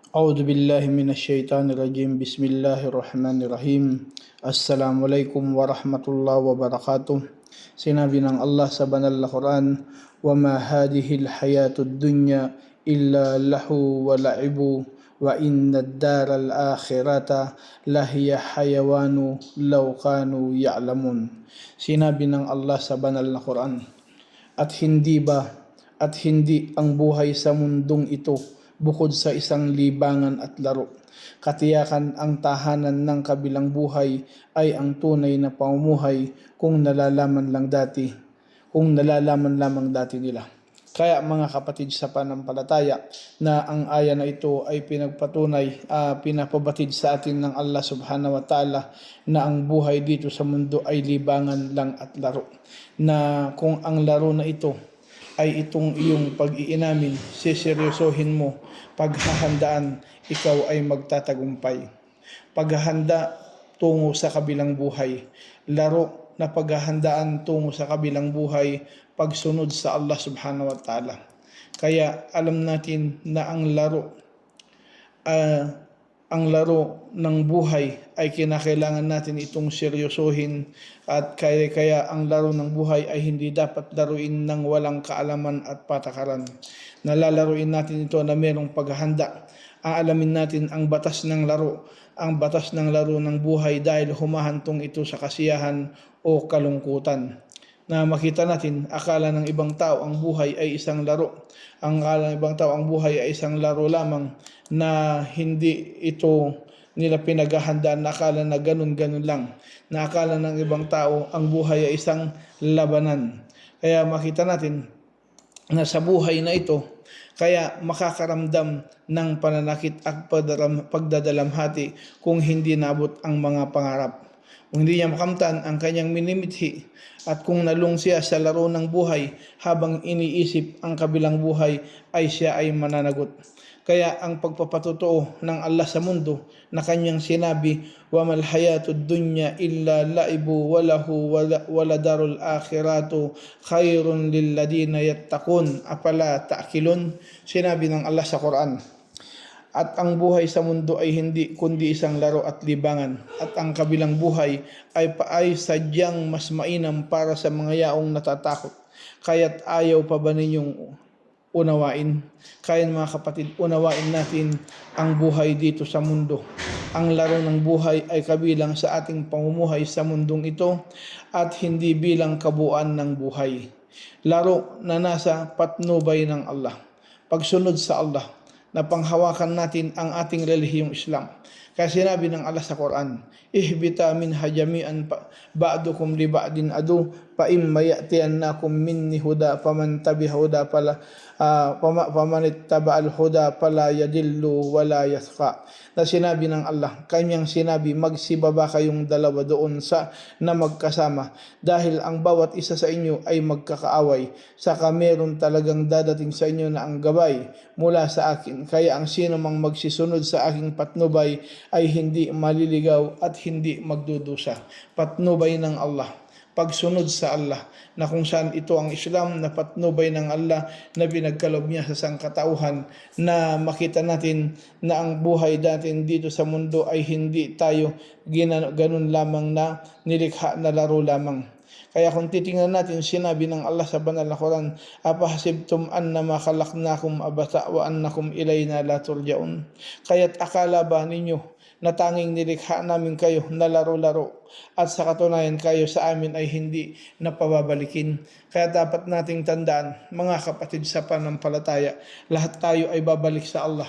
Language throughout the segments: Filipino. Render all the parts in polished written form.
أعوذ بالله من الشيطان الرجيم بسم الله الرحمن الرحيم Assalamualaikum warahmatullahi wabarakatuh. Sinabi ng Allah sa banal na Quran, وَمَا هَذِهِ الْحَيَاةُ الدُّنْيَا إِلَّا لَهُ وَلَعِبُ وَإِنَّ الدَّارَ الْآخِرَةَ لَهِيَ حَيَوَانُ لَوْ كَانُوا يَعْلَمُونَ. Sinabi ng Allah sa banal na Quran, at hindi ang buhay sa mundong ito bukod sa isang libangan at laro. Katiyakan ang tahanan ng kabilang buhay ay ang tunay na pamumuhay kung nalalaman lamang dati nila. Kaya mga kapatid sa panampalataya na ang aya na ito ay pinapabatid sa atin ng Allah subhanahu wa ta'ala na ang buhay dito sa mundo ay libangan lang at laro. Na kung ang laro na ito ay itong iyong pag-iinamin, siseryosohin mo, paghahandaan, ikaw ay magtatagumpay. Paghahanda tungo sa kabilang buhay, laro na paghahandaan tungo sa kabilang buhay, pagsunod sa Allah subhanahu wa ta'ala. Kaya alam natin na ang laro ng buhay ay kinakailangan natin itong seryosohin, at kaya ang laro ng buhay ay hindi dapat laruin ng walang kaalaman at patakaran. Nalalaruin natin ito na mayroong paghahanda. Aalamin natin ang batas ng laro ng buhay dahil humahantong ito sa kasiyahan o kalungkutan. Na makita natin, akala ng ibang tao ang buhay ay isang laro. Akala ng ibang tao ang buhay ay isang laro lamang na hindi ito nila pinaghahandaan, na akala na ganun-ganun lang. Na akala ng ibang tao ang buhay ay isang labanan. Kaya makita natin na sa buhay na ito, kaya makakaramdam ng pananakit at pagdadalamhati kung hindi naabot ang mga pangarap. Kung hindi niya makamtan ang kanyang minimithi, at kung nalung siya sa laro ng buhay habang iniisip ang kabilang buhay, ay siya ay mananagot. Kaya ang pagpapatotoo ng Allah sa mundo na kanyang sinabi, وَمَا الْحَيَاةُ الدُّنْيَا إِلَّا لَعِبُ وَلَدَارُ الْآخِرَةُ خَيْرٌ لِلَّذِينَ يَتَّقُونَ أَفَلَا تَعْقِلُونَ. Sinabi ng Allah sa Quran, at ang buhay sa mundo ay hindi kundi isang laro at libangan, at ang kabilang buhay ay sadyang mas mainam para sa mga yaong natatakot. Kaya't ayaw pa ba ninyong unawain? Kaya mga kapatid, unawain natin ang buhay dito sa mundo. Ang laro ng buhay ay kabilang sa ating pamumuhay sa mundong ito at hindi bilang kabuuan ng buhay. Laro na nasa patnubay ng Allah, pagsunod sa Allah, na panghawakan natin ang ating relihiyong Islam. Kaya sinabi ng Allah sa Quran, ihbita minha jami'an ba'dukum li ba'din adu fa imma ya'tiyannakum minni huda faman tabi'a huda faman ittaba'al huda fala yadillu wala yasqa. Na sinabi ng Allah, kanyang sinabi, magsibaba kayong dalawa doon na magkasama, dahil ang bawat isa sa inyo ay magkakaaway, saka meron talagang dadating sa inyo na ang gabay mula sa akin. Kaya ang sino mang magsisunod sa aking patnubay ay hindi maliligaw at hindi magdudusa. Patnubay ng Allah, pagsunod sa Allah, na kung saan ito ang Islam na patnubay ng Allah na pinagkaloob niya sa sangkatauhan, na makita natin na ang buhay natin dito sa mundo ay hindi tayo ganun lamang na nilikha na laro lamang. Kaya kung titingnan natin, sinabi ng Allah sa banal na Quran, apahasibtum annama khalaqnakum abasa wa annakum ilayna la turja'un. Kaya't akala ba ninyo na tanging nilikha namin kayo na laro-laro, at sa katunayan kayo sa amin ay hindi napababalikin? Kaya dapat nating tandaan, mga kapatid sa panampalataya, lahat tayo ay babalik sa Allah.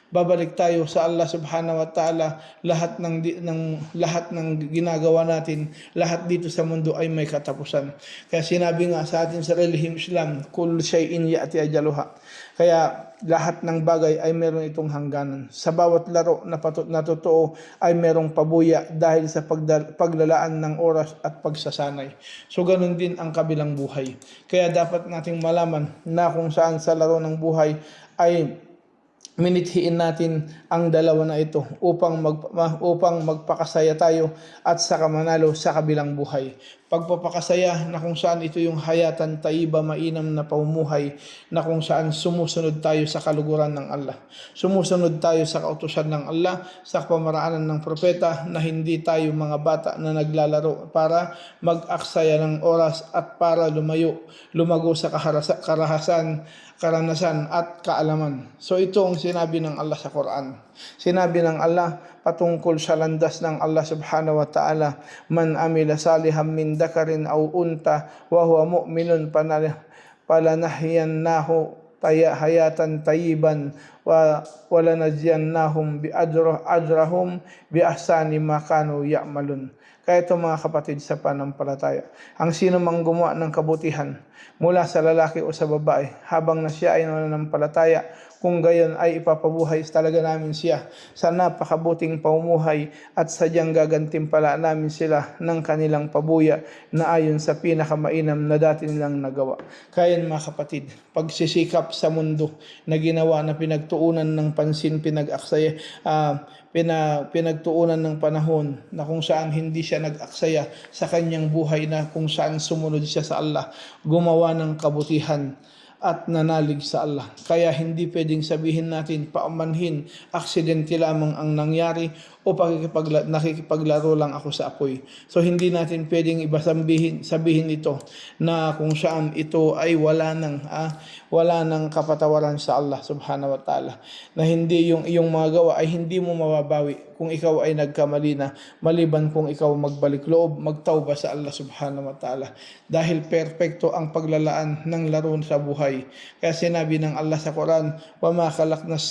Babalik tayo sa Allah subhanahu wa ta'ala. Lahat ng ginagawa natin, lahat dito sa mundo ay may katapusan. Kaya sinabi nga sa atin sa relihiyong Islam, kul shay'in ya'ti ajaluha. Kaya lahat ng bagay ay meron itong hangganan. Sa bawat laro na totoo ay merong pabuya dahil sa paglalaan ng oras at pagsasanay. So ganun din ang kabilang buhay. Kaya dapat nating malaman na kung saan sa laro ng buhay ay minithiin natin ang dalawa na ito upang magpakasaya tayo at saka manalo sa kabilang buhay. Pagpapakasaya na kung saan ito yung hayatan tayyiba, mainam na pamumuhay, na kung saan sumusunod tayo sa kaluguran ng Allah. Sumusunod tayo sa kautusan ng Allah, sa pamaraanan ng propeta, na hindi tayo mga bata na naglalaro para mag-aksaya ng oras at para lumago sa karanasan at kaalaman. So ito ang sinabi ng Allah sa Quran. Sinabi ng Allah patungkol sa landas ng Allah subhanahu wa ta'ala, man amila salihan min dakarin aw unta wa huwa mu'minun palanahyannahu hayatan tayyiban wa walanajyannahum bi ajrahum bi ahsani ma kanu ya'malun. Kaya ito mga kapatid sa panampalataya, ang sino mang gumawa ng kabutihan mula sa lalaki o sa babae habang na siya ay nananampalataya, kung gayon ay ipapabuhay talaga namin siya sa napakabuting pamumuhay at sadyang gagantimpala namin sila ng kanilang pabuya na ayon sa pinakamainam na dati nilang nagawa. Kaya mga kapatid, pagsisikap sa mundo na ginawa na pinagtuunan ng pansin, pinagtuunan ng panahon na kung saan hindi siya nag-aksaya sa kanyang buhay, na kung saan sumunod siya sa Allah, gumawa ng kabutihan at nanalig sa Allah. Kaya hindi pwedeng sabihin natin paumanhin, aksidente lamang ang nangyari o nakikipaglaro lang ako sa apoy. So hindi natin pwedeng sabihin ito na kung saan ito ay wala nang kapatawaran sa Allah subhanahu wa ta'ala, na hindi yung iyong mga gawa ay hindi mo mababawi kung ikaw ay nagkamali na, maliban kung ikaw magbalik loob, magtauba sa Allah subhanahu wa ta'ala, dahil perpekto ang paglalaan ng laro sa buhay. Kaya sinabi ng Allah sa Quran, wa ma khalaqnas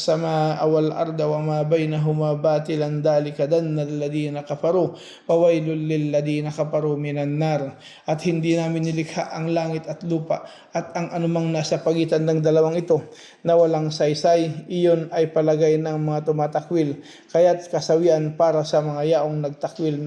samaa wal arda wa ma bainahuma batilan dalika danna alladhina kafaru fawailul lil ladina kafaru minan nar. At hindi namin nilikha ang langit at lupa at ang anumang nasa pagitan ng dalawang ito na walang saysay, iyon ay palagay ng mga tumatakwil, kaya't kasawian para sa mga yaong nagtakwil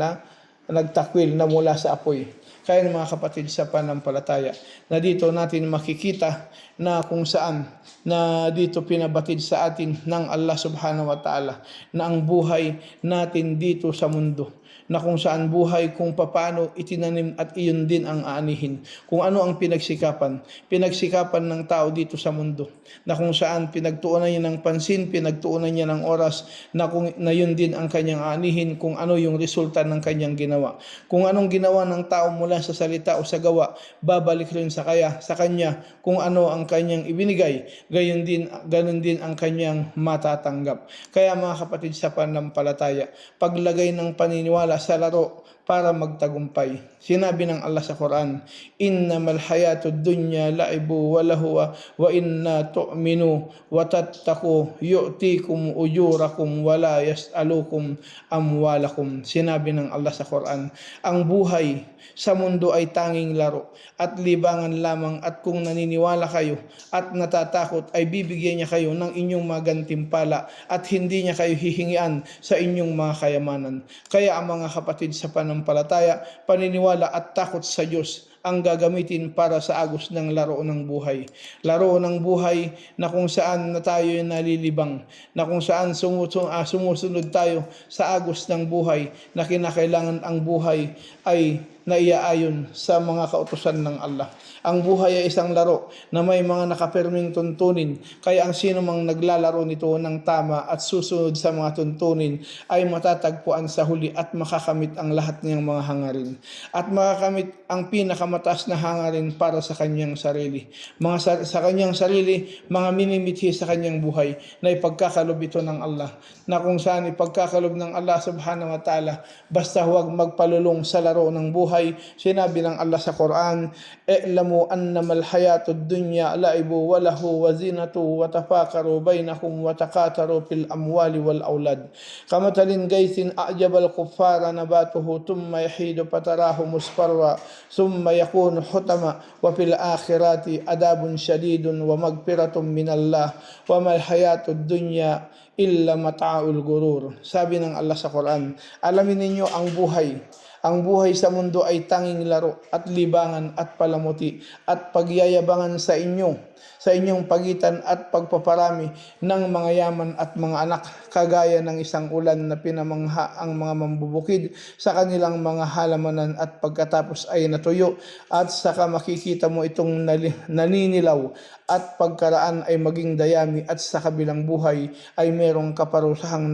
na mula sa apoy. Kaya mga kapatid sa panampalataya, na dito natin makikita na kung saan na dito pinabatid sa atin ng Allah subhanahu wa ta'ala na ang buhay natin dito sa mundo, na kung saan buhay kung paano itinanim at iyon din ang aanihin. Kung ano ang pinagsikapan ng tao dito sa mundo, na kung saan pinagtuunan niya ng pansin, pinagtuunan niya ng oras, na yun din ang kanyang aanihin, kung ano yung resulta ng kanyang ginawa. Kung anong ginawa ng tao mula sa salita o sa gawa, babalik rin sa kanya kung ano ang kanyang ibinigay, ganon din ang kanyang matatanggap. Kaya mga kapatid sa panampalataya, paglagay ng paniniwala sa laro para magtagumpay. Sinabi ng Allah sa Quran, innamal hayatud dunya laibu wa lahwa wa inna tu'minu wa tattaqu yu'tikum ujurakum wa la yas'alukum amwalakum. Sinabi ng Allah sa Quran, ang buhay sa mundo ay tanging laro at libangan lamang, at kung naniniwala kayo at natatakot ay bibigyan niya kayo ng inyong mga gantimpala at hindi niya kayo hihingian sa inyong mga kayamanan. Kaya ang mga kapatid sa panampalataya, paniniwala at takot sa Diyos ang gagamitin para sa agos ng laro ng buhay. Laro ng buhay na kung saan na tayo nalilibang, na kung saan sumusunod tayo sa agos ng buhay, na kinakailangan ang buhay ay naiyaayon sa mga kautusan ng Allah. Ang buhay ay isang laro na may mga nakapirming tuntunin, kaya ang sino mang naglalaro nito ng tama at susunod sa mga tuntunin ay matatagpuan sa huli at makakamit ang lahat ng mga hangarin. At makakamit ang pinakamataas na hangarin para sa kanyang sarili. Sa kanyang sarili, mga minimithi sa kanyang buhay na ipagkakalob ito ng Allah. Na kung saan ipagkakalob ng Allah subhanahu wa ta'ala, basta huwag magpalulong sa laro ng buhay. Sinabi ng Allah sa Quran, i'lamu annamal hayatud dunya laibu wa lahu wa zinatu wa tafakaru bainakum wa takataru fil amwali wal aulad. Kamatalin gaysin a'jabal kuffara nabatuhu thumma yahidu patarahu musfarra thumma yakunu hutama wa fil akhirati adabun syadidun wa magfiratun minallah wa mal hayatud dunya illa mata'ul gurur. Sabi ng Allah sa Quran, alamin ninyo ang buhay. Ang buhay sa mundo ay tanging laro at libangan at palamuti at pagyayabangan sa inyo. sa inyong pagitan at pagpaparami ng mga yaman at mga anak, kagaya ng isang ulan na pinamangha ang mga mambubukid sa kanilang mga halamanan at pagkatapos ay natuyo, at saka makikita mo itong naninilaw at pagkaraan ay maging dayami, at sa kabilang buhay ay merong kaparusahang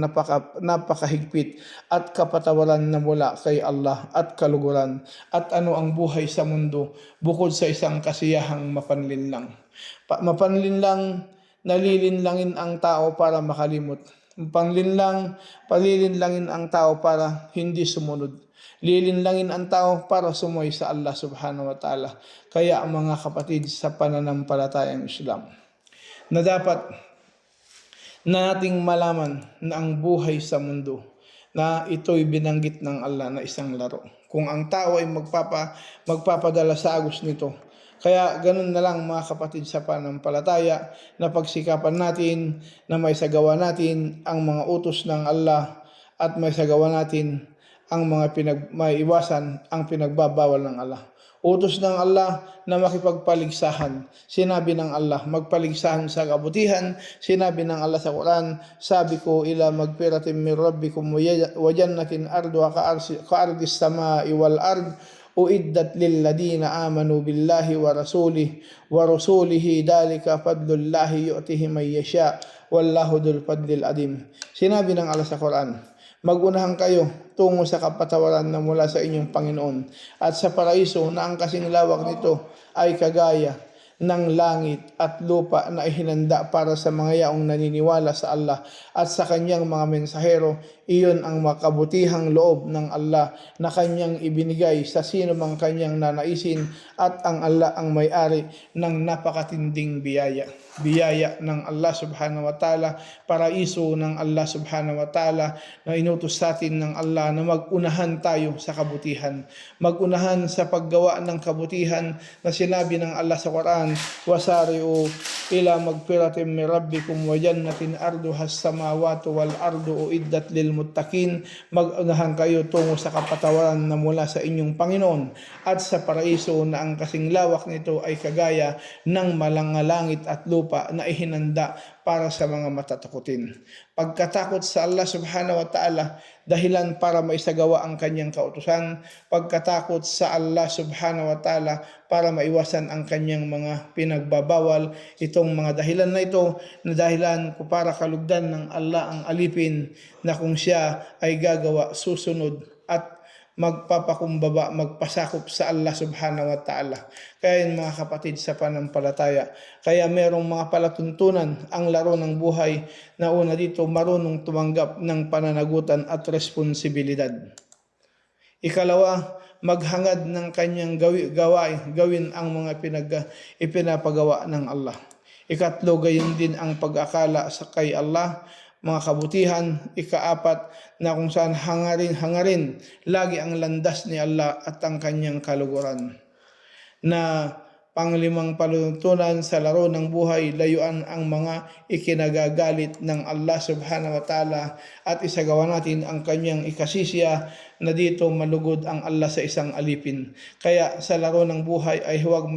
napakahigpit at kapatawaran na mula kay Allah at kaluguran. At ano ang buhay sa mundo bukod sa isang kasiyahang mapanlinlang? Mapanlinlang, nalilinlangin ang tao para makalimot. Palilinlangin ang tao para hindi sumunod. Lilinlangin ang tao para sumoy sa Allah subhanahu wa ta'ala. Kaya mga kapatid sa pananampalatayang Islam, na dapat nating malaman na ang buhay sa mundo, na ito'y binanggit ng Allah na isang laro. Kung ang tao ay magpapadala sa agos nito. Kaya ganun na lang mga kapatid sa pananampalataya, na pagsikapan natin na may sagawa natin ang mga utos ng Allah, at may sagawa natin ang mga maiwasan ang pinagbabawal ng Allah. Utos ng Allah na makipagpaligsahan. Sinabi ng Allah, magpaligsahan sa kabutihan. Sinabi ng Allah sa Quran, sabi ko, ila magpiratin min rabbikum wa jannatin arduha ka'ardis samai wal ard uiddat lilladina amanu billahi wa rasulihi dalika fadlullahi yu'tihi man yasha wallahu dhul fadlil adim. Sinabi ng Allah sa Quran, magunahan kayo tungo sa kapatawaran na mula sa inyong Panginoon, at sa paraiso na ang kasing lawak nito ay kagaya ng langit at lupa na ihinanda para sa mga yaong naniniwala sa Allah at sa kanyang mga mensahero. Iyon ang makabutihang loob ng Allah na kanyang ibinigay sa sino mang kanyang nanaisin, at ang Allah ang may-ari ng napakatinding biyaya. Biyaya ng Allah subhanahu wa ta'ala, paraiso ng Allah subhanahu wa ta'ala, na inutos sa atin ng Allah na magunahan tayo sa kabutihan. Magunahan sa paggawa ng kabutihan na sinabi ng Allah sa Quran, wasari'u ila magpiratin min rabbikum wa jannatin arduhas samawati wal ardu uiddat lil muttaqin. Magunahan kayo tungo sa kapatawaran na mula sa inyong Panginoon, at sa paraiso na ang kasing lawak nito ay kagaya ng malangalangit at lupa na ihinanda para sa mga matatakutin. Pagkatakot sa Allah subhanahu wa ta'ala, dahilan para maisagawa ang kanyang kautusan. Pagkatakot sa Allah subhanahu wa ta'ala, para maiwasan ang kanyang mga pinagbabawal. Itong mga dahilan na ito, na dahilan ko para kalugdan ng Allah ang alipin, na kung siya ay gagawa, susunod at magpapakumbaba, magpasakop sa Allah subhanahu wa ta'ala. Kaya yun mga kapatid sa pananampalataya, kaya merong mga palatuntunan ang laro ng buhay, na una dito, marunong tumanggap ng pananagutan at responsibilidad. Ikalawa, maghangad ng kanyang gawin ang mga ipinapagawa ng Allah. Ikatlo, gayon din ang pag-akala sa kay Allah, mga kabutihan. Ikaapat, na kung saan hangarin lagi ang landas ni Allah at ang kanyang kaluguran. Na panglimang paluntunan sa laro ng buhay, layuan ang mga ikinagagalit ng Allah subhanahu wa ta'ala, at isagawa natin ang kanyang ikasisiya, na dito malugod ang Allah sa isang alipin. Kaya sa laro ng buhay ay huwag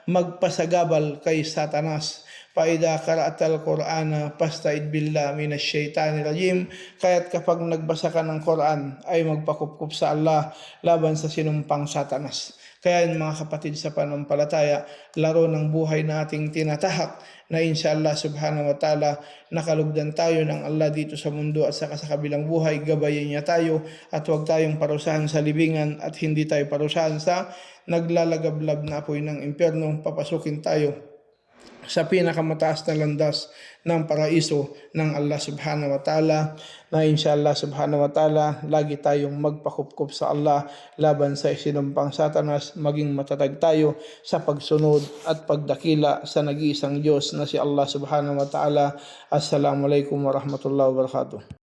magpasagabal kay Satanas. Paida qara'atal Qur'ana fasta'id billah minash shaitanir rajim. Kaya't kapag nagbasa ka ng Quran ay magpakupkup sa Allah laban sa sinumpang Satanas. Kaya mga kapatid sa pananampalataya, laro ng buhay na ating tinatahak, na inshallah subhanahu wa ta'ala nakalugdan tayo ng Allah dito sa mundo at saka sa kabilang buhay. Gabayan niya tayo, at huwag tayong parusahan sa libingan, at hindi tayo parusahan sa naglalagablab na apoy ng impyerno. Papasukin tayo sa pinakamataas na landas ng paraiso ng Allah subhanahu wa ta'ala, na inshallah subhanahu wa ta'ala lagi tayong magpakupkup sa Allah laban sa isinumpang Satanas. Maging matatag tayo sa pagsunod at pagdakila sa nag-iisang Diyos na si Allah subhanahu wa ta'ala. Assalamualaikum warahmatullahi wabarakatuh.